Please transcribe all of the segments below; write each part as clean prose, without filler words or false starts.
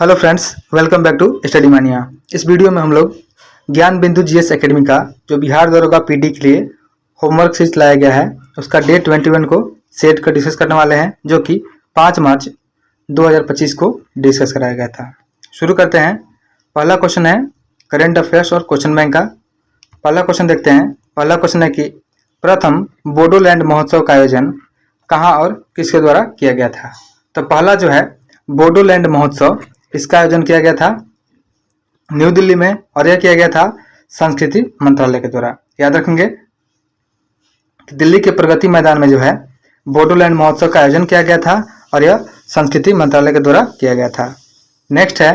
Hello friends, welcome back to Study Mania. इस video में हम लोग ज्ञान बिंदु जीएस एकेडमी का जो बिहार दरोगा पीटी के लिए होमवर्क सीरीज लाया गया है उसका डे 21 को सेट कर डिस्कस करने वाले हैं, जो कि 5 मार्च 2025 को डिस्कस कराया गया था। शुरू करते हैं। पहला क्वेश्चन है करंट अफेयर्स और क्वेश्चन बैंक का। पहला क्वेश्चन देखते हैं। पहला क्वेश्चन है कि प्रथम बोडोलैंड महोत्सव का आयोजन कहाँ और किसके द्वारा किया गया था। तो पहला जो है बोडोलैंड महोत्सव, इसका आयोजन किया गया था न्यू दिल्ली में, और यह किया गया था संस्कृति मंत्रालय के द्वारा। याद रखेंगे कि दिल्ली के प्रगति मैदान में जो है बोडोलैंड महोत्सव का आयोजन किया गया था और यह संस्कृति मंत्रालय के द्वारा किया गया था। नेक्स्ट है,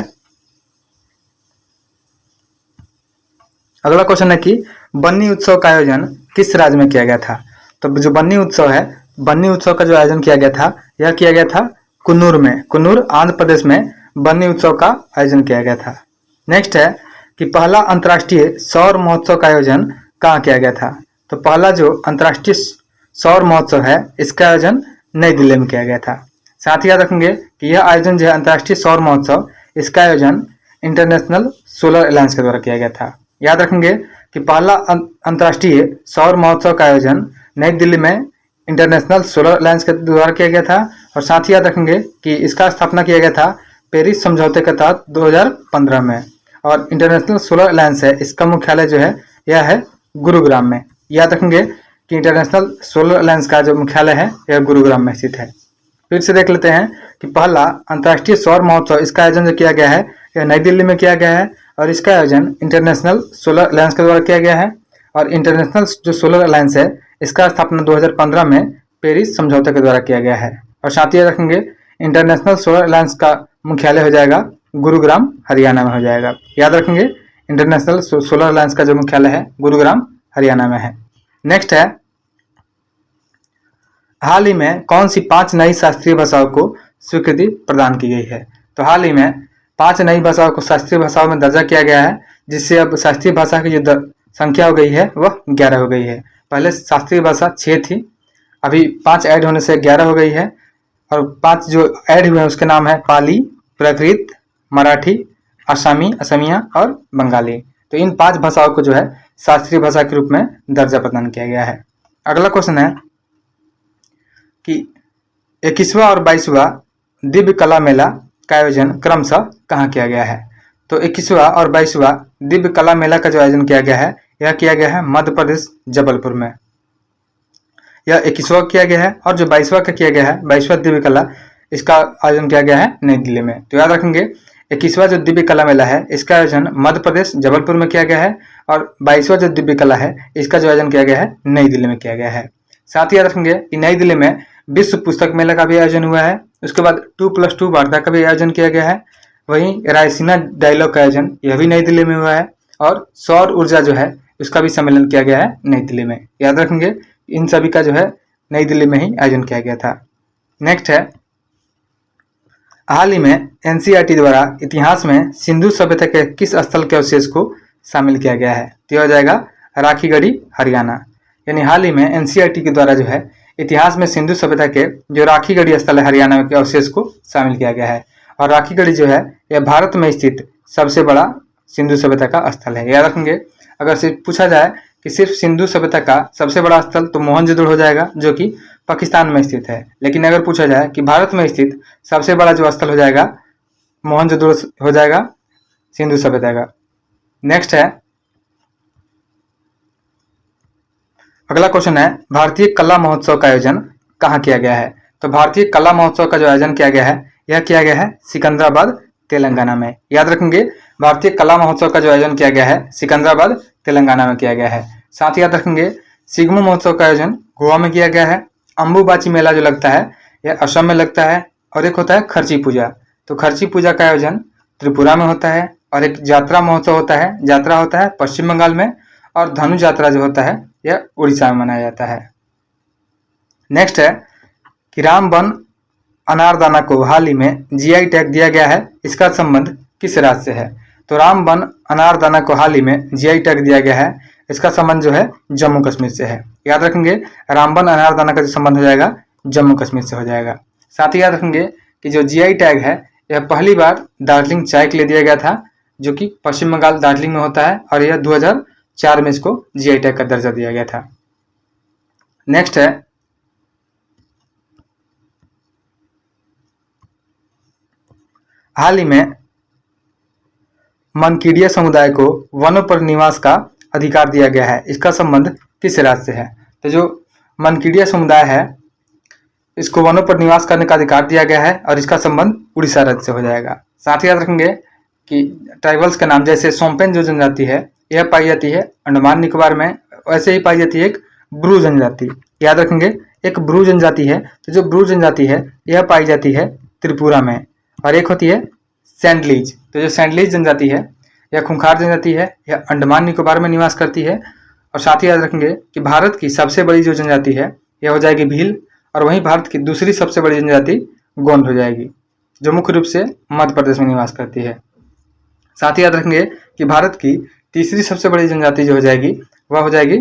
अगला क्वेश्चन है कि बन्नी उत्सव का आयोजन किस राज्य में किया गया था। तो जो बन्नी उत्सव है, बन्नी उत्सव का जो आयोजन किया गया था यह किया गया था कुन्नूर में। कुन्नूर आंध्र प्रदेश में बन्नी उत्सव का आयोजन किया गया था। नेक्स्ट है कि पहला अंतर्राष्ट्रीय सौर महोत्सव का आयोजन कहाँ किया गया था। तो पहला जो अंतर्राष्ट्रीय सौर महोत्सव है इसका आयोजन नई दिल्ली में किया गया था। साथ ही याद रखेंगे कि यह आयोजन जो है अंतर्राष्ट्रीय सौर महोत्सव, इसका आयोजन इंटरनेशनल सोलर अलायंस के द्वारा किया गया था। याद रखेंगे कि पहला अंतर्राष्ट्रीय सौर महोत्सव का आयोजन नई दिल्ली में इंटरनेशनल सोलर अलायंस के द्वारा किया गया था, और साथ ही याद रखेंगे कि इसका स्थापना किया गया था पेरिस समझौते के तहत 2015 में। और इंटरनेशनल सोलर अलायंस है, इसका मुख्यालय जो है यह है गुरुग्राम में। याद रखेंगे कि इंटरनेशनल सोलर अलायंस का जो मुख्यालय है यह गुरुग्राम में स्थित है। फिर से देख लेते हैं कि पहला अंतर्राष्ट्रीय सौर महोत्सव, इसका आयोजन जो किया गया है यह नई दिल्ली में किया गया है, और इसका आयोजन इंटरनेशनल सोलर अलायंस के द्वारा किया गया है। और इंटरनेशनल जो सोलर अलायंस है इसका स्थापना 2015 में पेरिस समझौते के द्वारा किया गया है। और साथ ही रखेंगे इंटरनेशनल सोलर अलायंस का मुख्यालय हो जाएगा गुरुग्राम, हरियाणा में हो जाएगा। याद रखेंगे इंटरनेशनल सोलर अलायंस का जो मुख्यालय है गुरुग्राम, हरियाणा में है। नेक्स्ट है, हाल ही में कौन सी 5 नई शास्त्रीय भाषाओं को स्वीकृति प्रदान की गई है। तो हाल ही में 5 नई भाषाओं को शास्त्रीय भाषाओं में दर्जा किया गया है, जिससे अब शास्त्रीय भाषा की जो संख्या हो गई है वह 11 हो गई है। पहले शास्त्रीय भाषा 6 थी, अभी 5 ऐड होने से 11 हो गई है। और 5 जो ऐड हुए हैं उसके नाम है पाली, प्राकृत, मराठी, असमी, असमिया और बंगाली। तो इन 5 भाषाओं को जो है शास्त्रीय भाषा के रूप में दर्जा प्रदान किया गया है। अगला क्वेश्चन है कि 21वां और 22वां दिव्य कला मेला का आयोजन क्रमशः कहाँ किया गया है। तो 21वां और 22वां दिव्य कला मेला का जो आयोजन किया गया है यह किया गया है मध्य प्रदेश जबलपुर में। यह 21वां किया गया है, और जो 22वां का किया गया है 22वां दिव्य कला, इसका आयोजन किया गया है नई दिल्ली में। तो याद रखेंगे 21वां जो दिव्य कला मेला है इसका आयोजन मध्य प्रदेश जबलपुर में किया गया है, और 22वां जो दिव्य कला है इसका जो आयोजन किया गया है नई दिल्ली में किया गया है। साथ ही याद रखेंगे कि नई दिल्ली में विश्व पुस्तक मेला का भी आयोजन हुआ है। उसके बाद 2+2 वार्ता का भी आयोजन किया गया है। वहीं रायसीना डायलॉग का आयोजन यह भी नई दिल्ली में हुआ है, और सौर ऊर्जा जो है उसका भी सम्मेलन किया गया है नई दिल्ली में। याद रखेंगे इन सभी का जो है नई दिल्ली में ही आयोजन किया गया था। नेक्स्ट है, हाल ही में एनसीईआरटी द्वारा इतिहास में सिंधु सभ्यता के किस स्थल के अवशेष को शामिल किया गया है। तो यह हो जाएगा राखीगढ़ी, हरियाणा। यानी हाल ही में एनसीईआरटी के द्वारा जो है इतिहास में सिंधु सभ्यता के जो राखीगढ़ी स्थल है हरियाणा के अवशेष को शामिल किया गया है। और राखीगढ़ी जो है यह भारत में स्थित सबसे बड़ा सिंधु सभ्यता का स्थल है। याद रखेंगे अगर सिर्फ पूछा जाए कि सिर्फ सिंधु सभ्यता का सबसे बड़ा स्थल, तो मोहनजोदड़ो हो जाएगा जो कि पाकिस्तान में स्थित है। लेकिन अगर पूछा जाए कि भारत में स्थित सबसे बड़ा जो स्थल हो जाएगा मोहनजोदड़ो हो जाएगा सिंधु सभ्यता का। नेक्स्ट है, अगला क्वेश्चन है भारतीय कला महोत्सव का आयोजन कहाँ किया गया है। तो भारतीय कला महोत्सव का जो आयोजन किया गया है यह किया गया है सिकंदराबाद, तेलंगाना में। याद रखेंगे भारतीय कला महोत्सव का जो आयोजन किया गया है सिकंदराबाद, तेलंगाना में किया गया है। साथ ही याद रखेंगे सिगमू महोत्सव का आयोजन गोवा में किया गया है। अम्बुबाची मेला जो लगता है यह असम में लगता है, और एक होता है खर्ची पूजा। तो खर्ची पूजा का आयोजन त्रिपुरा में होता है। और एक यात्रा महोत्सव होता है, यात्रा होता है पश्चिम बंगाल में, और धनु यात्रा जो होता है यह उड़ीसा में मनाया जाता है। नेक्स्ट है कि रामबन अनारदाना को हाल ही में जीआई टैग दिया गया है, इसका संबंध किस राज्य से है। तो रामबन अनारदाना को हाल ही में जीआई टैग दिया गया है, इसका संबंध जो है जम्मू कश्मीर से है। याद रखेंगे रामबन अनारदाना का जो संबंध हो जाएगा जम्मू कश्मीर से हो जाएगा। साथ ही याद रखेंगे कि जो जीआई टैग है यह पहली बार दार्जिलिंग चाय के लिए दिया गया था, जो कि पश्चिम बंगाल दार्जिलिंग में होता है, और यह 2004 में इसको जीआई टैग का दर्जा दिया गया था। नेक्स्ट है हाल ही में मनकीडिया समुदाय को वनों पर निवास का अधिकार दिया गया है। इसका संबंध किस राज्य से है? तो जो मनकीडिया समुदाय है इसको वनों पर निवास करने का अधिकार दिया गया है और इसका संबंध उड़ीसा राज्य से हो जाएगा। साथ ही याद रखेंगे कि ट्राइबल्स का नाम जैसे सोम्पेन जो जनजाति है यह पाई जाती है अंडमान निकोबार में, वैसे ही पाई जाती है एक ब्रू जनजाति। याद रखेंगे एक ब्रू जनजाति है, तो जो ब्रू जनजाति है यह पाई जाती है त्रिपुरा में, और एक होती है सैंडलीज। तो जो सैंडलीज जनजाति है यह खूंखार जनजाति है, यह अंडमान निकोबार में निवास करती है। और साथ ही याद रखेंगे कि भारत की सबसे बड़ी जो जनजाति है यह हो जाएगी भील, और वहीं भारत की दूसरी सबसे बड़ी जनजाति गोंड हो जाएगी, जो मुख्य रूप से मध्य प्रदेश में निवास करती है। साथ ही याद रखेंगे कि भारत की तीसरी सबसे बड़ी जनजाति जो हो जाएगी वह हो जाएगी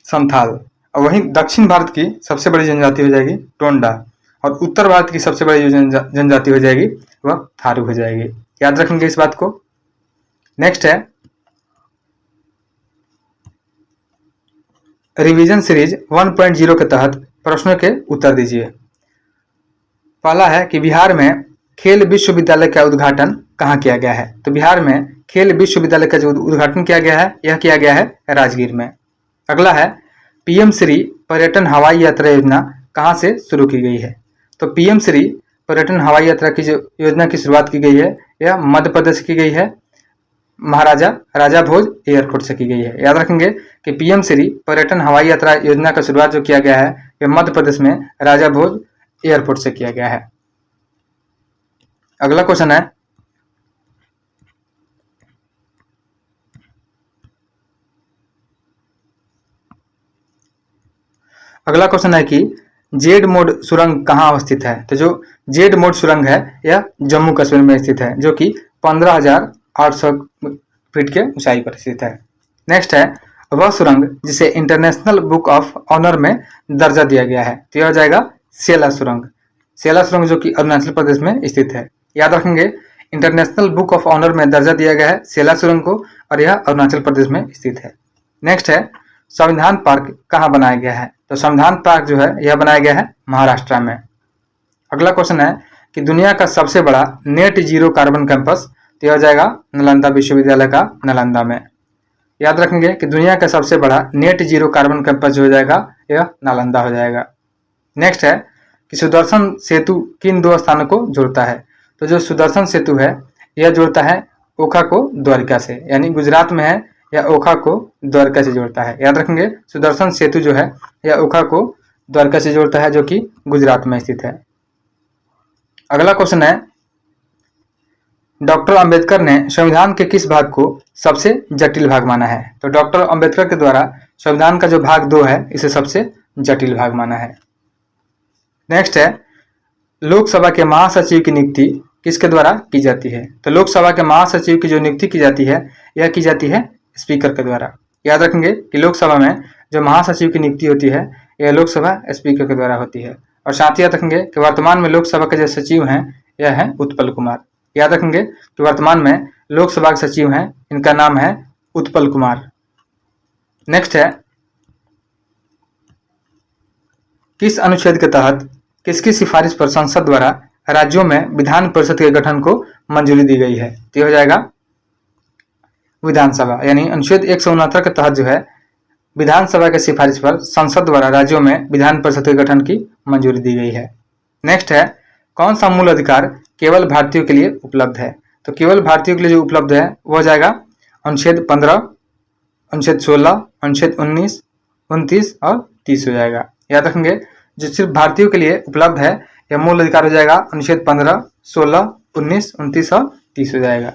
संथाल, और वहीं दक्षिण भारत की सबसे बड़ी जनजाति हो जाएगी टोंडा, और उत्तर भारत की सबसे बड़ी जो जनजाति हो जाएगी वह थारू हो जाएगी। याद रखेंगे इस बात को। नेक्स्ट है रिवीजन सीरीज 1.0 के तहत प्रश्नों के उत्तर दीजिए। पहला है कि बिहार में खेल विश्वविद्यालय का उद्घाटन कहाँ किया गया है? तो बिहार में खेल विश्वविद्यालय का जो उद्घाटन किया गया है यह किया गया है राजगीर में। अगला है पीएम श्री पर्यटन हवाई यात्रा योजना कहाँ से शुरू की गई है? तो पीएम श्री पर्यटन हवाई यात्रा की जो योजना की शुरुआत की गई है यह मध्य प्रदेश की गई है, महाराजा राजा भोज एयरपोर्ट से की गई है। याद रखेंगे कि पीएम श्री पर्यटन हवाई यात्रा योजना का शुरुआत जो किया गया है यह मध्य प्रदेश में राजा भोज एयरपोर्ट से किया गया है। अगला क्वेश्चन है कि जेड मोड सुरंग कहाँ अवस्थित है? तो जो जेड मोड सुरंग है यह जम्मू कश्मीर में स्थित है, जो कि 15,800 फीट के ऊंचाई पर स्थित है। नेक्स्ट है वह सुरंग जिसे इंटरनेशनल बुक ऑफ ऑनर में दर्जा दिया गया है, तो यह हो जाएगा सेला सुरंग। सेला सुरंग जो कि अरुणाचल प्रदेश में स्थित है। याद रखेंगे इंटरनेशनल बुक ऑफ ऑनर में दर्जा दिया गया है सेला सुरंग को, और यह अरुणाचल प्रदेश में स्थित है। नेक्स्ट है संविधान पार्क कहाँ बनाया गया है? तो संविधान पार्क जो है यह बनाया गया है महाराष्ट्र में। अगला क्वेश्चन है कि दुनिया का सबसे बड़ा नेट जीरो कार्बन कैंपस, तो यह हो जाएगा नालंदा विश्वविद्यालय का नालंदा में। याद रखेंगे कि दुनिया का सबसे बड़ा नेट जीरो कार्बन कैंपस जो हो जाएगा यह नालंदा हो जाएगा। नेक्स्ट है कि सुदर्शन सेतु किन दो स्थानों को जोड़ता है? तो जो सुदर्शन सेतु है यह जोड़ता है ओखा को द्वारका से, यानी गुजरात में है, या ओखा को द्वारका से जोड़ता है। याद रखेंगे सुदर्शन सेतु जो है यह ओखा को द्वारका से जोड़ता है, जो कि गुजरात में स्थित है। अगला क्वेश्चन है डॉक्टर अंबेडकर ने संविधान के किस भाग को सबसे जटिल भाग माना है? तो डॉक्टर अंबेडकर के द्वारा संविधान का जो भाग 2 है इसे सबसे जटिल भाग माना है। नेक्स्ट है लोकसभा के महासचिव की नियुक्ति किसके द्वारा की जाती है? तो लोकसभा के महासचिव की जो नियुक्ति की जाती है यह की जाती है स्पीकर के द्वारा। याद रखेंगे कि लोकसभा में जो महासचिव की नियुक्ति होती है यह लोकसभा स्पीकर के द्वारा होती है। और साथ ही याद रखेंगे कि वर्तमान में लोकसभा के जो सचिव हैं यह है उत्पल कुमार। याद रखेंगे कि वर्तमान में लोकसभा के सचिव हैं, इनका नाम है उत्पल कुमार। नेक्स्ट है किस अनुच्छेद के तहत किसकी सिफारिश पर संसद द्वारा राज्यों में विधान परिषद के गठन को मंजूरी दी गई है? तो यह हो जाएगा विधानसभा, यानी अनुच्छेद 169 के तहत जो है विधानसभा के सिफारिश पर संसद द्वारा राज्यों में विधान परिषद के गठन की मंजूरी दी गई है। नेक्स्ट है कौन सा मूल अधिकार केवल भारतीयों के लिए उपलब्ध है? तो केवल भारतीयों के लिए जो उपलब्ध है वो हो जाएगा अनुच्छेद 15, अनुच्छेद 16, अनुच्छेद 19, 29 और 30 हो जाएगा। याद रखेंगे जो सिर्फ भारतीयों के लिए उपलब्ध है यह मूल अधिकार हो जाएगा अनुच्छेद 15, 16, 19, 29 और 30 हो जाएगा।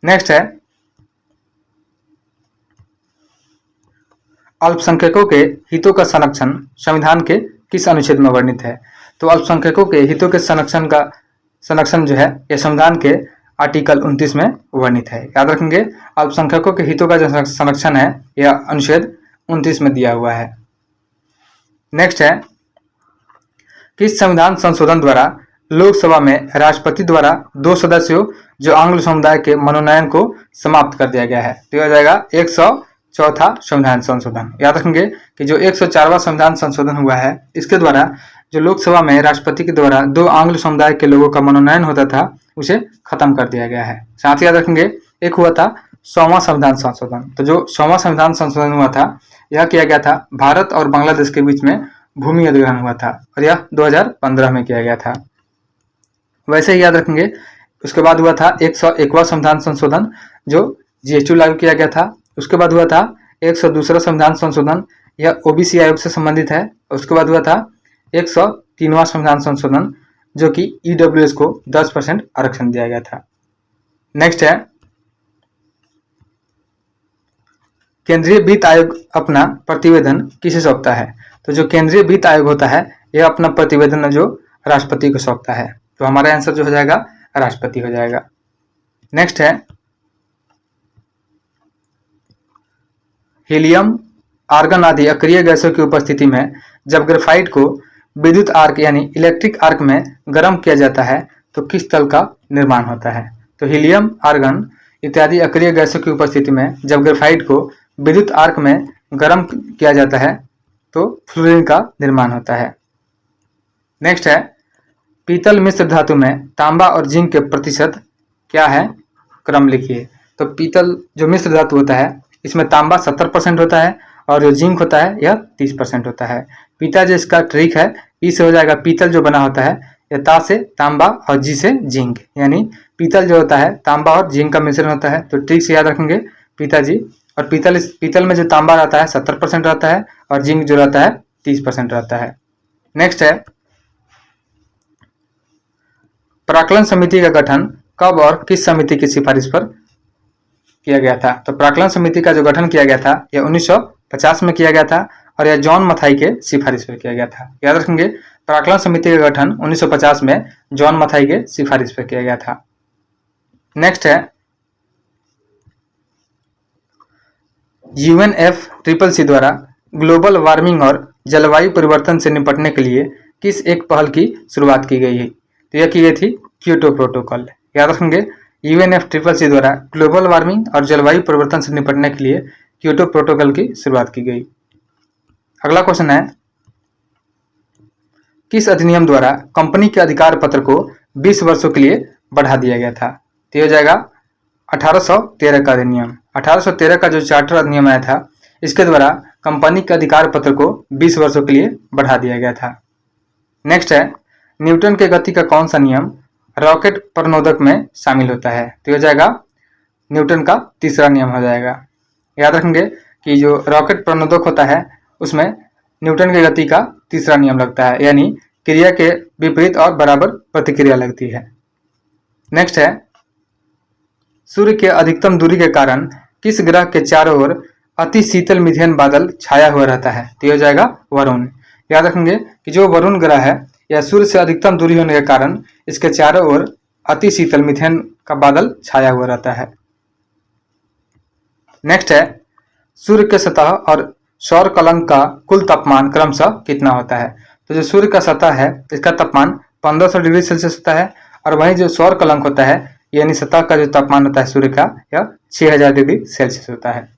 नेक्स्ट है अल्पसंख्यकों के हितों का संरक्षण संविधान के किस अनुच्छेद में वर्णित है? तो अल्पसंख्यकों के हितों के संरक्षण जो है यह संविधान के आर्टिकल 29 में वर्णित है। याद रखेंगे अल्पसंख्यकों के हितों का जो संरक्षण है यह अनुच्छेद 29 में दिया हुआ है। नेक्स्ट है किस संविधान संशोधन द्वारा लोकसभा में राष्ट्रपति द्वारा 2 सदस्यों जो आंग्ल समुदाय के मनोनयन को समाप्त कर दिया गया है। तो यह हो जाएगा 104वां संविधान संशोधन। याद रखेंगे कि जो 104वां संविधान संशोधन हुआ है, इसके द्वारा जो लोकसभा में राष्ट्रपति के द्वारा 2 आंग्ल समुदाय के लोगों का मनोनयन होता था, उसे खत्म कर दिया गया है। साथ ही याद रखेंगे एक हुआ था 100वां संविधान संशोधन। तो जो 100वां संविधान संशोधन हुआ था, यह किया गया था भारत और बांग्लादेश के बीच में भूमि अधिग्रहण हुआ था और यह 2015 में किया गया था। वैसे ही याद रखेंगे उसके बाद हुआ था 101वां संविधान संशोधन जो जीएसटी लागू किया गया था। उसके बाद हुआ था 102वां संविधान संशोधन, यह ओबीसी आयोग से संबंधित है। उसके बाद हुआ था 103वां संविधान संशोधन जो कि ईडब्ल्यूएस को 10% आरक्षण दिया गया था। नेक्स्ट है केंद्रीय वित्त आयोग अपना प्रतिवेदन किसे सौंपता है। तो जो केंद्रीय वित्त आयोग होता है, यह अपना प्रतिवेदन जो राष्ट्रपति को सौंपता है। तो हमारा आंसर जो हो जाएगा राष्ट्रपति हो जाएगा। नेक्स्ट है हीलियम, आर्गन आदि अक्रिय गैसों की उपस्थिति में जब ग्रेफाइट को विद्युत आर्क यानी इलेक्ट्रिक आर्क में गर्म किया जाता है तो किस तल का निर्माण होता है। तो हीलियम, आर्गन इत्यादि अक्रिय गैसों की उपस्थिति में जब ग्रेफाइट को विद्युत आर्क में गर्म किया जाता है तो फ्लोरीन का निर्माण होता है। नेक्स्ट है पीतल मिश्र धातु में तांबा और जिंक के प्रतिशत क्या है, क्रम लिखिए। तो पीतल जो मिश्र धातु होता है, इसमें तांबा 70% होता है और जो जिंक होता है यह 30% होता है। पीता जो इसका ट्रिक है, पी से हो जाएगा पीतल जो बना होता है, या ता से तांबा और जी से जिंक, यानी पीतल जो होता है तांबा और जिंक का मिश्रण होता है। तो ट्रिक से याद रखेंगे पिताजी। और पीतल में जो तांबा रहता है 70% रहता है और जिंक जो रहता है 30% रहता है। नेक्स्ट है प्राक्कलन समिति का गठन कब और किस समिति की सिफारिश पर किया गया था। तो प्राक्कलन समिति का जो गठन किया गया था यह 1950 में किया गया था और यह जॉन मथाई के सिफारिश पर किया गया था। याद रखेंगे प्राक्कलन समिति का गठन 1950 में जॉन मथाई के सिफारिश पर किया गया था। नेक्स्ट है UNFCCC द्वारा ग्लोबल वार्मिंग और जलवायु परिवर्तन से निपटने के लिए किस एक पहल की शुरुआत की गई है। तो यह की गई थी क्योटो प्रोटोकॉल। याद रखेंगे UNFCCC द्वारा ग्लोबल वार्मिंग और जलवायु परिवर्तन से निपटने के लिए क्योटो प्रोटोकॉल की शुरुआत की गई। अगला क्वेश्चन है किस अधिनियम द्वारा कंपनी के अधिकार पत्र को 20 वर्षों के लिए बढ़ा दिया गया था। तो यह हो जाएगा 1813 का अधिनियम। 1813 का जो चार्टर अधिनियम आया था, इसके द्वारा कंपनी के अधिकार पत्र को 20 वर्षों के लिए बढ़ा दिया गया था। नेक्स्ट है न्यूटन के गति का कौन सा नियम रॉकेट प्रणोदक में शामिल होता है। तो हो जाएगा न्यूटन का तीसरा नियम हो जाएगा। याद रखेंगे कि जो रॉकेट प्रणोदक होता है उसमें न्यूटन की गति का तीसरा नियम लगता है, यानी क्रिया के विपरीत और बराबर प्रतिक्रिया लगती है। नेक्स्ट है सूर्य के अधिकतम दूरी के कारण किस ग्रह के चारों ओर अति शीतल मीथेन बादल छाया हुआ रहता है। तो हो जाएगा वरुण। याद रखेंगे कि जो वरुण ग्रह है यह सूर्य से अधिकतम दूरी होने के कारण इसके चारों ओर अति शीतल मीथेन का बादल छाया हुआ रहता है। नेक्स्ट है सूर्य के सतह और सौर कलंक का कुल तापमान क्रमशः कितना होता है। तो जो सूर्य का सतह है इसका तापमान 1500 डिग्री सेल्सियस होता है और वहीं जो सौर कलंक होता है यानी सतह का जो तापमान होता है सूर्य का यह 6000 डिग्री सेल्सियस होता है।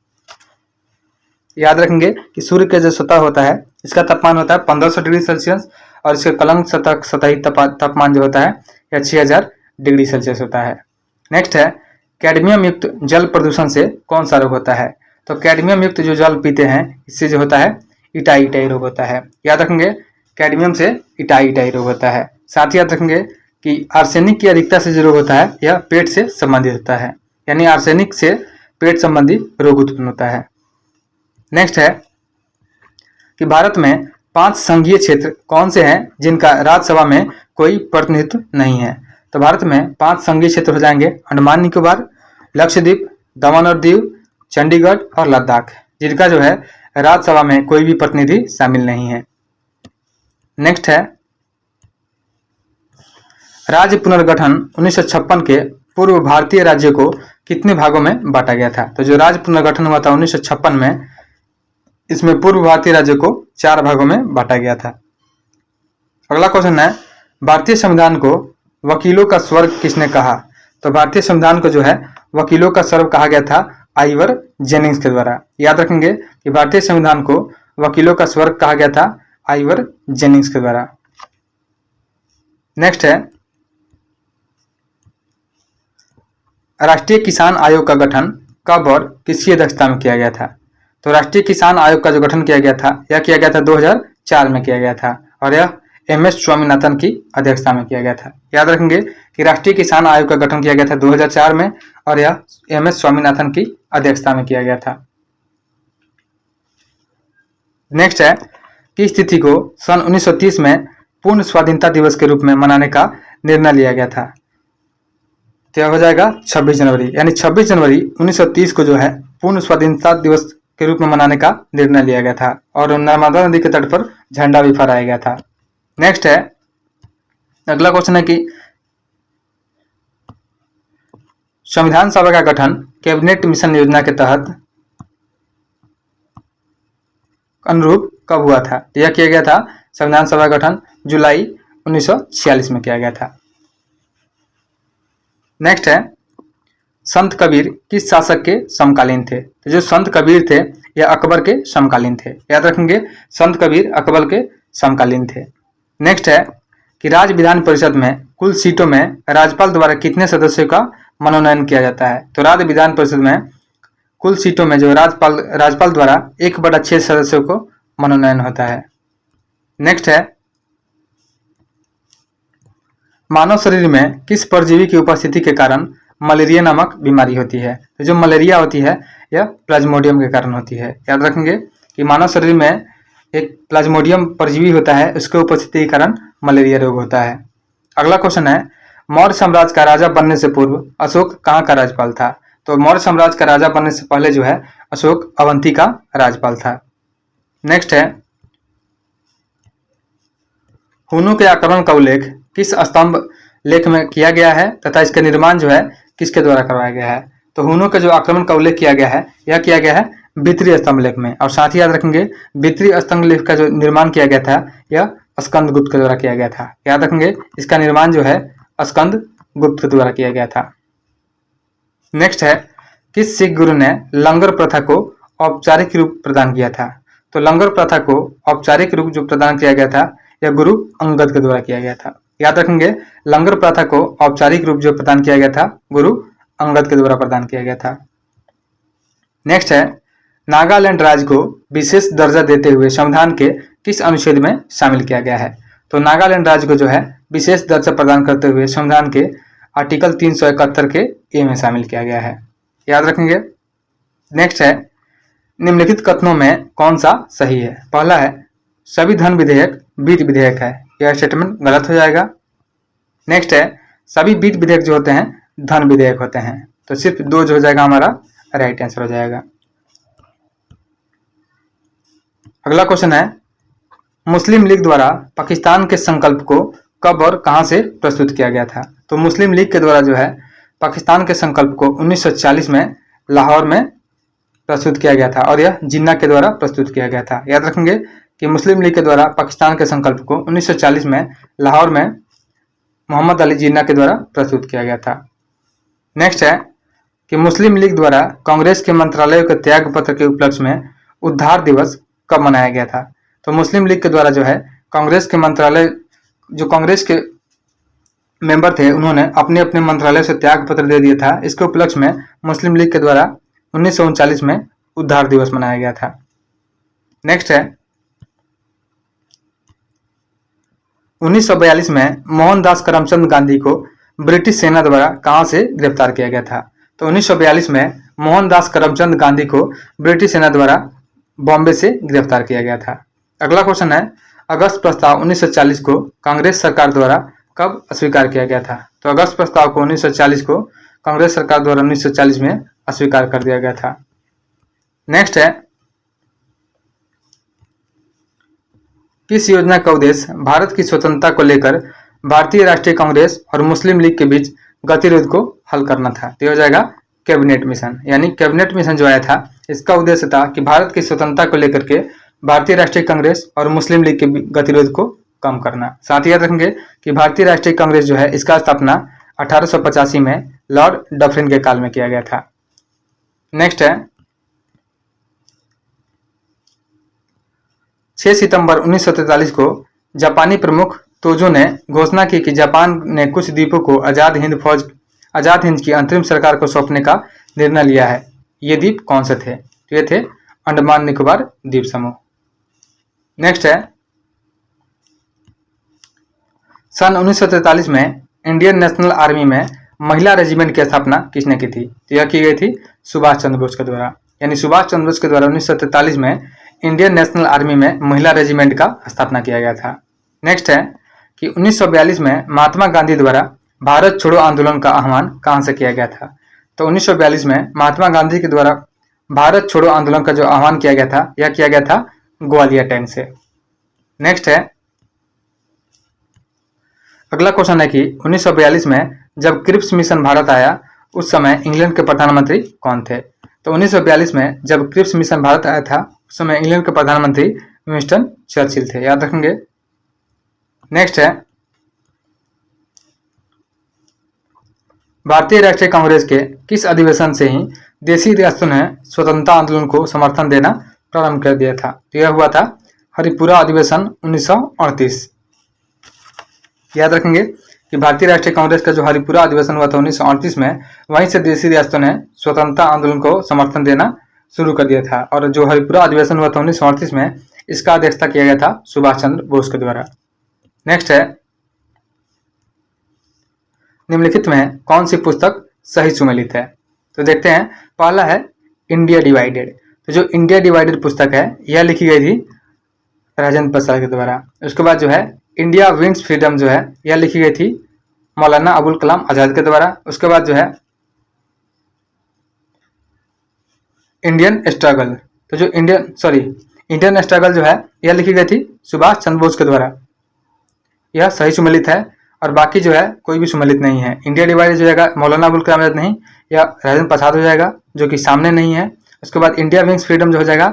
याद रखेंगे कि सूर्य का जो सतह होता है इसका तापमान होता है 1500 डिग्री सेल्सियस और इसके कलंक सतही तापमान जो होता है यह 6000 डिग्री सेल्सियस होता है। नेक्स्ट है कैडमियम युक्त जल प्रदूषण से कौन सा रोग होता है। तो कैडमियम युक्त जो जल पीते हैं इससे जो होता है इटाई रोग होता है। याद रखेंगे कैडमियम से इटाई रोग होता है। साथ ही याद रखेंगे कि आर्सेनिक की अधिकता से जो रोग होता है यह पेट से संबंधित होता है, यानी आर्सेनिक से पेट संबंधी रोग उत्पन्न होता है। नेक्स्ट है कि भारत में 5 संघीय क्षेत्र कौन से हैं जिनका राज्यसभा में कोई प्रतिनिधित्व नहीं है। तो भारत में 5 संघीय क्षेत्र हो जाएंगे अंडमान निकोबार, लक्षद्वीप, दमन और दीव, चंडीगढ़ और लद्दाख, जिनका जो है राज्यसभा में कोई भी प्रतिनिधि शामिल नहीं है। नेक्स्ट है राज्य पुनर्गठन 1956 के पूर्व भारतीय राज्यों को कितने भागों में बांटा गया था। तो जो राज्य पुनर्गठन हुआ था 1956 में, इसमें पूर्व भारतीय राज्यों को 4 भागों में बांटा गया था। अगला क्वेश्चन है भारतीय संविधान को वकीलों का स्वर्ग किसने कहा? तो भारतीय संविधान को जो है वकीलों का स्वर्ग कहा गया था आइवर जेनिंग्स के द्वारा। याद रखेंगे कि भारतीय संविधान को वकीलों का स्वर्ग कहा गया था आइवर जेनिंग्स के द्वारा। नेक्स्ट है राष्ट्रीय किसान आयोग का गठन कब और किसकी अध्यक्षता में किया गया था? तो राष्ट्रीय किसान आयोग का जो गठन किया गया था यह किया गया था 2004 में किया गया था और यह एम.एस. स्वामीनाथन की अध्यक्षता में किया गया था। याद रखेंगे कि राष्ट्रीय किसान आयोग का गठन किया गया था 2004 में और यह एम.एस. स्वामीनाथन की अध्यक्षता में किया गया था। नेक्स्ट है किस तिथि को सन 1930 में पूर्ण स्वाधीनता दिवस के रूप में मनाने का निर्णय लिया गया था? तो यह हो जाएगा 26 जनवरी, यानी 26 जनवरी 1930 को जो है पूर्ण स्वाधीनता दिवस के रूप में मनाने का निर्णय लिया गया था और नर्मदा नदी के तट पर झंडा भी फहराया गया था। नेक्स्ट है अगला क्वेश्चन है कि संविधान सभा का गठन कैबिनेट मिशन योजना के तहत अनुरूप कब हुआ था? यह किया गया था संविधान सभा का गठन जुलाई 1946 में किया गया था। नेक्स्ट है संत कबीर किस शासक के समकालीन थे? तो जो संत कबीर थे यह अकबर के समकालीन थे। याद रखेंगे संत कबीर अकबर के समकालीन थे। नेक्स्ट है कि राज्य विधान परिषद में कुल सीटों में राज्यपाल द्वारा कितने सदस्यों का मनोनयन किया जाता है? तो राज्य विधान परिषद में कुल सीटों में जो राज्यपाल द्वारा 1/6 सदस्यों को मनोनयन होता है। नेक्स्ट है मानव शरीर में किस परजीवी की उपस्थिति के कारण मलेरिया नामक बीमारी होती है? तो जो मलेरिया होती है यह प्लाज्मोडियम के कारण होती है। याद रखेंगे कि मानव शरीर में एक प्लाज्मोडियम परजीवी होता है, उसके उपस्थिति के कारण मलेरिया रोग होता है। अगला क्वेश्चन है मौर्य साम्राज्य का राजा बनने से पूर्व अशोक कहाँ का राज्यपाल था? तो मौर्य साम्राज्य का राजा बनने से पहले जो है अशोक अवंती का राज्यपाल था। नेक्स्ट है हुनों के आक्रमण का उल्लेख किस स्तंभ लेख में किया गया है तथा इसका निर्माण जो है किसके द्वारा करवाया गया है? तो हुनों के जो आक्रमण का उल्लेख किया गया है यह किया गया है वित्तीय स्तंभ लेख में। और साथ ही याद रखेंगे वित्तीय स्तंभ लेख का जो निर्माण किया गया था यह स्कंदगुप्त के द्वारा किया गया था। याद रखेंगे इसका निर्माण जो है स्कंदगुप्त के द्वारा किया गया था। नेक्स्ट है किस सिख गुरु ने लंगर प्रथा को औपचारिक रूप प्रदान किया था? तो लंगर प्रथा को औपचारिक रूप जो प्रदान किया गया था यह गुरु अंगद के द्वारा किया गया था। याद रखेंगे लंगर प्रथा को औपचारिक रूप जो प्रदान किया गया था गुरु अंगद के द्वारा प्रदान किया गया था। नेक्स्ट है नागालैंड राज्य को विशेष दर्जा देते हुए संविधान के किस अनुच्छेद में शामिल किया गया है? तो नागालैंड राज्य को जो है विशेष दर्जा प्रदान करते हुए संविधान के आर्टिकल 371 के ए में शामिल किया गया है। याद रखेंगे। नेक्स्ट है निम्नलिखित कथनों में कौन सा सही है? पहला है सभी धन विधेयक वित्त विधेयक है, यह स्टेटमेंट गलत हो जाएगा। नेक्स्ट है सभी वित्त विधेयक जो होते हैं धन विधेयक होते हैं, तो सिर्फ 2 जो हो जाएगा हमारा राइट आंसर हो जाएगा। अगला क्वेश्चन है मुस्लिम लीग द्वारा पाकिस्तान के संकल्प को कब और कहां से प्रस्तुत किया गया था? तो मुस्लिम लीग के द्वारा जो है पाकिस्तान के संकल्प को 1940 में लाहौर में प्रस्तुत किया गया था और यह जिन्ना के द्वारा प्रस्तुत किया गया था। याद रखेंगे कि मुस्लिम लीग के द्वारा पाकिस्तान के संकल्प को 1940 में लाहौर में मोहम्मद अली जिन्ना के द्वारा प्रस्तुत किया गया था। नेक्स्ट है कि मुस्लिम लीग द्वारा कांग्रेस के मंत्रालयों के त्याग पत्र के उपलक्ष्य में उद्धार दिवस कब मनाया गया था? तो मुस्लिम लीग के द्वारा जो है कांग्रेस के मंत्रालय जो कांग्रेस के मेंबर थे उन्होंने अपने अपने मंत्रालय से त्याग पत्र दे दिया था। इसके उपलक्ष्य में मुस्लिम लीग के द्वारा 1939 में उद्धार दिवस मनाया गया था। नेक्स्ट है 1942 में मोहनदास करमचंद गांधी को ब्रिटिश सेना द्वारा कहां से गिरफ्तार किया गया था? तो 1942 में मोहनदास करमचंद गांधी को ब्रिटिश सेना द्वारा बॉम्बे से गिरफ्तार किया गया था। अगला क्वेश्चन है अगस्त प्रस्ताव 1940 को कांग्रेस सरकार द्वारा कब अस्वीकार किया गया था? तो अगस्त प्रस्ताव को 1940 को कांग्रेस सरकार द्वारा 1940 में अस्वीकार कर दिया गया था। नेक्स्ट है किस योजना का उद्देश्य भारत की स्वतंत्रता को लेकर भारतीय राष्ट्रीय कांग्रेस और मुस्लिम लीग के बीच गतिरोध को हल करना था? तो हो जाएगा कैबिनेट मिशन। यानी कैबिनेट मिशन जो आया था इसका उद्देश्य था कि भारत की स्वतंत्रता को लेकर के भारतीय राष्ट्रीय कांग्रेस और मुस्लिम लीग के गतिरोध को कम करना। साथ ही याद रखेंगे कि भारतीय राष्ट्रीय कांग्रेस जो है इसका स्थापना 1885 में लॉर्ड डफरिन के काल में किया गया था। नेक्स्ट है 6 सितंबर 1943 को जापानी प्रमुख तोजो ने घोषणा की कि जापान ने कुछ द्वीपों को आजाद हिंद की अंतरिम सरकार को सौंपने का निर्णय लिया है। ये द्वीप कौन से थे? तो ये थे अंडमान निकोबार द्वीप समूह। नेक्स्ट है सन 1943 में इंडियन नेशनल आर्मी में महिला रेजिमेंट की स्थापना किसने की थी? तो यह की गई थी सुभाष चंद्र बोस के द्वारा। यानी सुभाष चंद्र बोस के द्वारा 1943 में इंडियन नेशनल आर्मी में महिला रेजिमेंट का स्थापना किया गया था। नेक्स्ट है कि 1942 में महात्मा गांधी द्वारा भारत छोड़ो आंदोलन का आह्वान कहां से किया गया था? तो 1942 में महात्मा गांधी के द्वारा भारत छोड़ो आंदोलन का जो आह्वान किया गया था यह किया गया था ग्वालियर टैंक से। नेक्स्ट है अगला क्वेश्चन है कि 1942 में जब क्रिप्स मिशन भारत आया उस समय इंग्लैंड के प्रधानमंत्री कौन थे? तो 1942 में जब क्रिप्स मिशन भारत आया था उस समय इंग्लैंड के प्रधानमंत्री विंस्टन चर्चिल थे, याद रखेंगे। नेक्स्ट है भारतीय राष्ट्रीय कांग्रेस के किस अधिवेशन से ही देशी रियासतों ने स्वतंत्रता आंदोलन को समर्थन देना प्रारंभ कर दिया था? तो यह हुआ था हरिपुरा अधिवेशन 1938। याद रखेंगे कि भारतीय राष्ट्रीय कांग्रेस का जो हरिपुरा अधिवेशन हुआ था 1938 में, वहीं से देशी रियासतों ने स्वतंत्रता आंदोलन को समर्थन देना शुरू कर दिया था। और जो हरिपुरा अधिवेशन हुआ था 1938 में, इसका अध्यक्षता किया गया था सुभाष चंद्र बोस के द्वारा। नेक्स्ट है निम्नलिखित में कौन सी पुस्तक सही सुमेलित है? तो देखते हैं, पहला है इंडिया डिवाइडेड। तो जो इंडिया डिवाइडेड पुस्तक है यह लिखी गई थी राजेंद्र प्रसाद के द्वारा। उसके बाद जो है इंडिया विंस फ्रीडम जो है यह लिखी गई थी मौलाना अबुल कलाम आजाद के द्वारा। उसके बाद जो है इंडियन स्ट्रगल, तो जो इंडियन स्ट्रगल जो है यह लिखी गई थी सुभाष चंद्र बोस के द्वारा। यह सही सुमेलित है और बाकी जो है कोई भी सुमेलित नहीं है। इंडिया डिवाइडेड हो जाएगा मौलाना अबुल कलाम आजाद नहीं, या राजेंद्र प्रसाद हो जाएगा जो कि सामने नहीं है। उसके बाद इंडिया विंग्स फ्रीडम जो हो जाएगा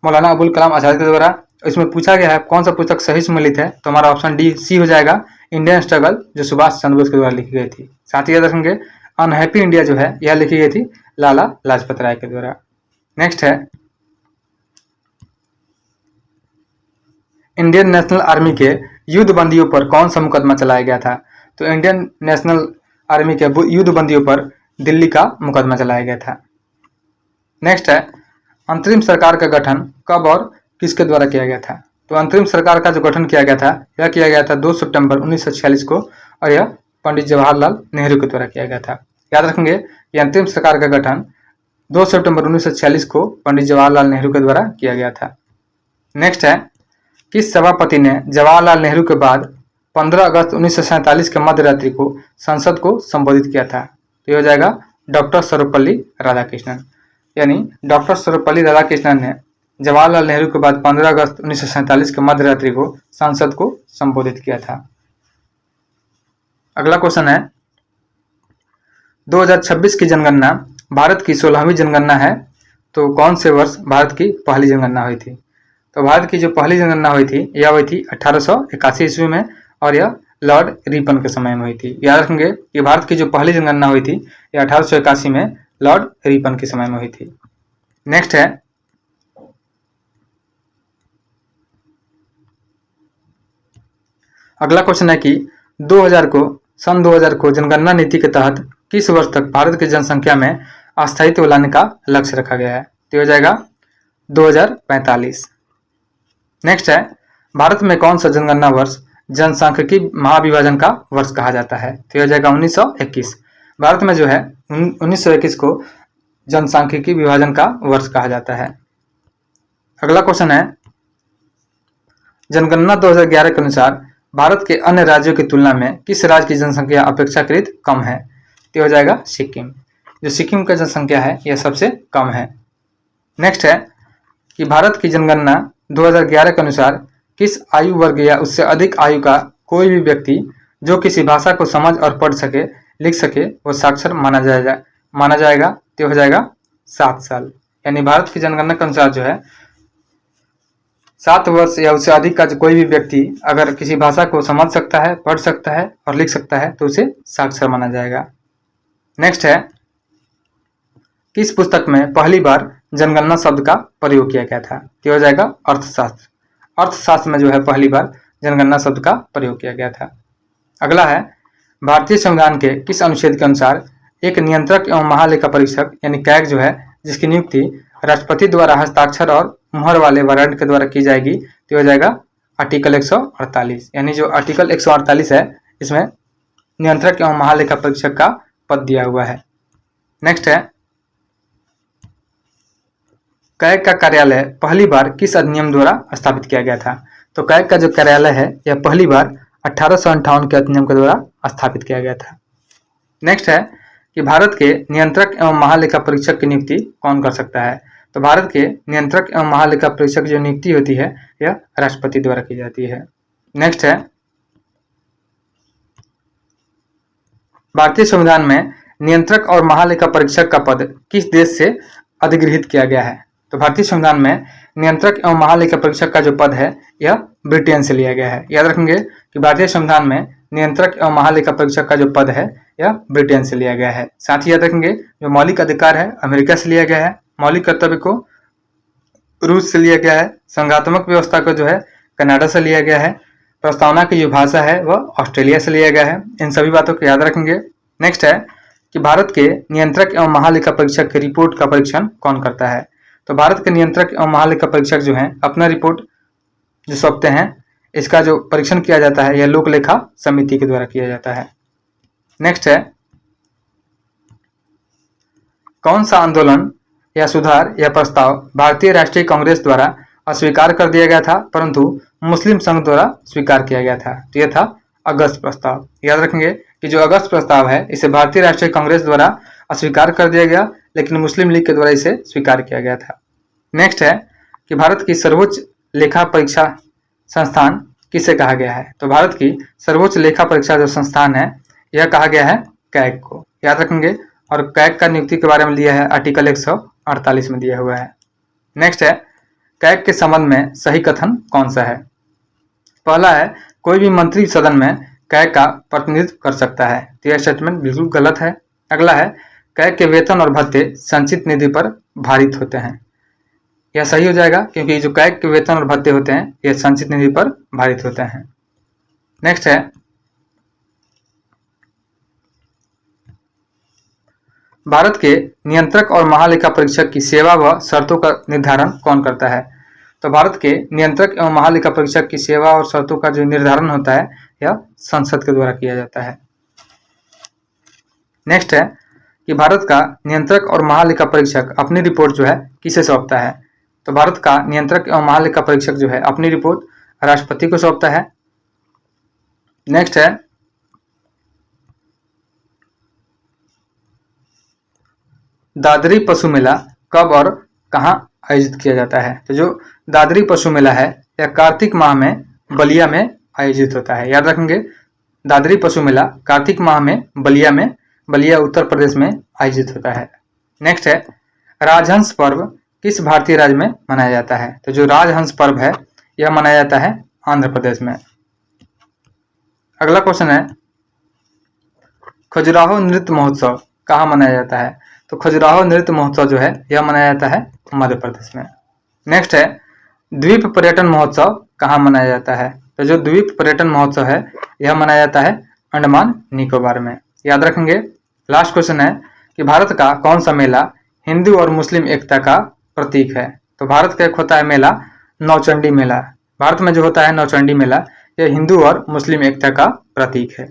मौलाना अबुल कलाम आजाद के द्वारा। इसमें पूछा गया है कौन सा पुस्तक सही सुमेलित है, तो हमारा ऑप्शन डी सी हो जाएगा, इंडियन स्ट्रगल जो सुभाष चंद्र बोस के द्वारा लिखी गई थी। साथ ही याद रखेंगे अनहैप्पी इंडिया जो है यह लिखी गई थी लाला लाजपत राय के द्वारा। नेक्स्ट है इंडियन नेशनल आर्मी के युद्ध बंदियों पर कौन सा मुकदमा चलाया गया था? तो इंडियन नेशनल आर्मी के युद्ध बंदियों पर दिल्ली का मुकदमा चलाया गया था। नेक्स्ट है अंतरिम सरकार का गठन कब और किसके द्वारा किया गया था? तो अंतरिम सरकार का जो गठन किया गया था यह किया गया था 2 सितंबर 1946 को, और यह पंडित जवाहरलाल नेहरू के द्वारा किया गया था। याद रखेंगे कि अंतरिम सरकार का गठन 2 सितंबर 1946 को पंडित जवाहरलाल नेहरू के द्वारा किया गया था। नेक्स्ट है किस सभापति ने जवाहरलाल नेहरू के बाद 15 अगस्त 1947 के मध्य रात्रि को संसद को संबोधित किया था? तो यह हो जाएगा डॉक्टर सर्वपल्ली राधाकृष्णन। यानी डॉक्टर सर्वपल्ली राधाकृष्णन ने जवाहरलाल नेहरू के बाद 15 अगस्त 1947 के मध्य रात्रि को संसद को संबोधित किया था। अगला क्वेश्चन है 2026 की जनगणना भारत की 16वीं जनगणना है, तो कौन से वर्ष भारत की पहली जनगणना हुई थी? तो भारत की जो पहली जनगणना हुई थी यह हुई थी 1881 ईस्वी में, और यह लॉर्ड रिपन के समय में हुई थी। याद रखेंगे कि भारत की जो पहली जनगणना हुई थी यह 1881 में लॉर्ड रिपन के समय में हुई थी। नेक्स्ट है अगला क्वेश्चन है कि 2000 को जनगणना नीति के तहत किस वर्ष तक भारत की जनसंख्या में अस्थायित्व लाने का लक्ष्य रखा गया है? तो हो जाएगा 2045। नेक्स्ट है भारत में कौन सा जनगणना वर्ष जनसांख्यिकी महाविभाजन का वर्ष कहा जाता है? तो यह हो जाएगा 1921। भारत में जो है 1921 को जनसांख्यिकी विभाजन का वर्ष कहा जाता है। अगला क्वेश्चन है जनगणना 2011 के अनुसार भारत के अन्य राज्यों की तुलना में किस राज्य की जनसंख्या अपेक्षाकृत कम है? तो हो जाएगा सिक्किम। जो सिक्किम का जनसंख्या है यह सबसे कम है। नेक्स्ट है कि भारत की जनगणना 2011 के अनुसार किस आयु वर्ग या उससे अधिक आयु का कोई भी व्यक्ति जो किसी भाषा को समझ और पढ़ सके लिख सके वो साक्षर माना जाएगा। तो हो जाएगा 7 साल। यानी भारत की जनगणना के अनुसार जो है 7 वर्ष या उससे अधिक का जो कोई भी व्यक्ति अगर किसी भाषा को समझ सकता है, पढ़ सकता है और लिख सकता है तो उसे साक्षर माना जाएगा। नेक्स्ट है, किस पुस्तक में पहली बार जनगणना शब्द का प्रयोग किया गया था? तो हो जाएगा अर्थशास्त्र। अर्थशास्त्र में जो है पहली बार जनगणना शब्द का प्रयोग किया गया था। अगला है, भारतीय संविधान के किस अनुच्छेद के अनुसार एक नियंत्रक एवं महालेखा परीक्षक यानी कैग जो है, जिसकी नियुक्ति राष्ट्रपति द्वारा हस्ताक्षर और मुहर वाले वारंट के द्वारा की जाएगी, तो हो जाएगा आर्टिकल 148। यानी जो आर्टिकल 148 है इसमें नियंत्रक एवं महालेखा परीक्षक का पद दिया हुआ है। नेक्स्ट है, कैग का कार्यालय पहली बार किस अधिनियम द्वारा स्थापित किया गया था? तो कैग का जो कार्यालय है यह पहली बार 1858 के अधिनियम के द्वारा स्थापित किया गया था। नेक्स्ट है कि भारत के नियंत्रक एवं महालेखा परीक्षक की नियुक्ति कौन कर सकता है? तो भारत के नियंत्रक एवं महालेखा परीक्षक जो नियुक्ति होती है यह राष्ट्रपति द्वारा की जाती है। नेक्स्ट है, भारतीय संविधान में नियंत्रक और महालेखा परीक्षक का पद किस देश से अधिगृहित किया गया है? तो भारतीय संविधान में नियंत्रक एवं महालेखा परीक्षक का जो पद है यह ब्रिटेन से लिया गया है। याद रखेंगे कि भारतीय संविधान में नियंत्रक एवं महालेखा परीक्षक का जो पद है यह ब्रिटेन से लिया गया है। साथ ही याद रखेंगे जो मौलिक अधिकार है अमेरिका से लिया गया है, मौलिक कर्तव्य को रूस से लिया गया है, संघात्मक व्यवस्था को जो है कनाडा से लिया गया है, प्रस्तावना की जो भाषा है वह ऑस्ट्रेलिया से लिया गया है। इन सभी बातों को याद रखेंगे। नेक्स्ट है कि भारत के नियंत्रक एवं महालेखा परीक्षक की रिपोर्ट का परीक्षण कौन करता है? तो भारत के नियंत्रक एवं महालेखा परीक्षक जो हैं अपना रिपोर्ट जो सौंपते हैं इसका जो परीक्षण किया जाता है यह लोक लेखा समिति के द्वारा किया जाता है। नेक्स्ट है, कौन सा आंदोलन या सुधार या प्रस्ताव भारतीय राष्ट्रीय कांग्रेस द्वारा अस्वीकार कर दिया गया था परंतु मुस्लिम संघ द्वारा स्वीकार किया गया था? तो यह था अगस्त प्रस्ताव। याद रखेंगे कि जो अगस्त प्रस्ताव है इसे भारतीय राष्ट्रीय कांग्रेस द्वारा अस्वीकार कर दिया गया लेकिन मुस्लिम लीग के द्वारा इसे स्वीकार किया गया था। नेक्स्ट है कि भारत की सर्वोच्च लेखा परीक्षा संस्थान किसे कहा गया है? तो भारत की सर्वोच्च लेखा परीक्षा जो संस्थान है यह कहा गया है कैग को। याद रखेंगे और कैग का नियुक्ति के बारे में दिया है आर्टिकल 148 में दिया हुआ है। नेक्स्ट है, कैग के संबंध में सही कथन कौन सा है? पहला है, कोई भी मंत्री सदन में कैग का प्रतिनिधित्व कर सकता है, तो यह स्टेटमेंट बिल्कुल गलत है। अगला है, कैग के वेतन और भत्ते संचित निधि पर भारित होते हैं, यह सही हो जाएगा क्योंकि जो कैग के वेतन और भत्ते होते हैं यह संचित निधि पर भारित होते हैं। नेक्स्ट है, भारत के नियंत्रक और महालेखा परीक्षक की सेवा व शर्तों का निर्धारण कौन करता है? तो भारत के नियंत्रक एवं महालेखा परीक्षक की सेवा और शर्तों का जो निर्धारण होता है यह संसद के द्वारा किया जाता है। नेक्स्ट है कि भारत का नियंत्रक और महालेखा परीक्षक अपनी रिपोर्ट जो है किसे सौंपता है? तो भारत का नियंत्रक एवं महालेखा परीक्षक जो है अपनी रिपोर्ट राष्ट्रपति को सौंपता है। नेक्स्ट है, दादरी पशु मेला कब और कहां आयोजित किया जाता है? तो जो दादरी पशु मेला है यह कार्तिक माह में बलिया में आयोजित होता है। याद रखेंगे दादरी पशु मेला कार्तिक माह में बलिया उत्तर प्रदेश में आयोजित होता है। नेक्स्ट है, राजहंस पर्व किस भारतीय राज्य में मनाया जाता है? तो जो राजहंस पर्व है यह मनाया जाता है आंध्र प्रदेश में। अगला क्वेश्चन है, खजुराहो नृत्य महोत्सव कहाँ मनाया जाता है? तो खजुराहो नृत्य महोत्सव जो है यह मनाया जाता है मध्य प्रदेश में। नेक्स्ट है, द्वीप पर्यटन महोत्सव कहाँ मनाया जाता है? तो जो द्वीप पर्यटन महोत्सव है यह मनाया जाता है अंडमान निकोबार में। याद रखेंगे। लास्ट क्वेश्चन है कि भारत का कौन सा मेला हिंदू और मुस्लिम एकता का प्रतीक है? तो भारत का एक होता है मेला नौचंडी मेला। भारत में जो होता है नौचंडी मेला यह हिंदू और मुस्लिम एकता का प्रतीक है।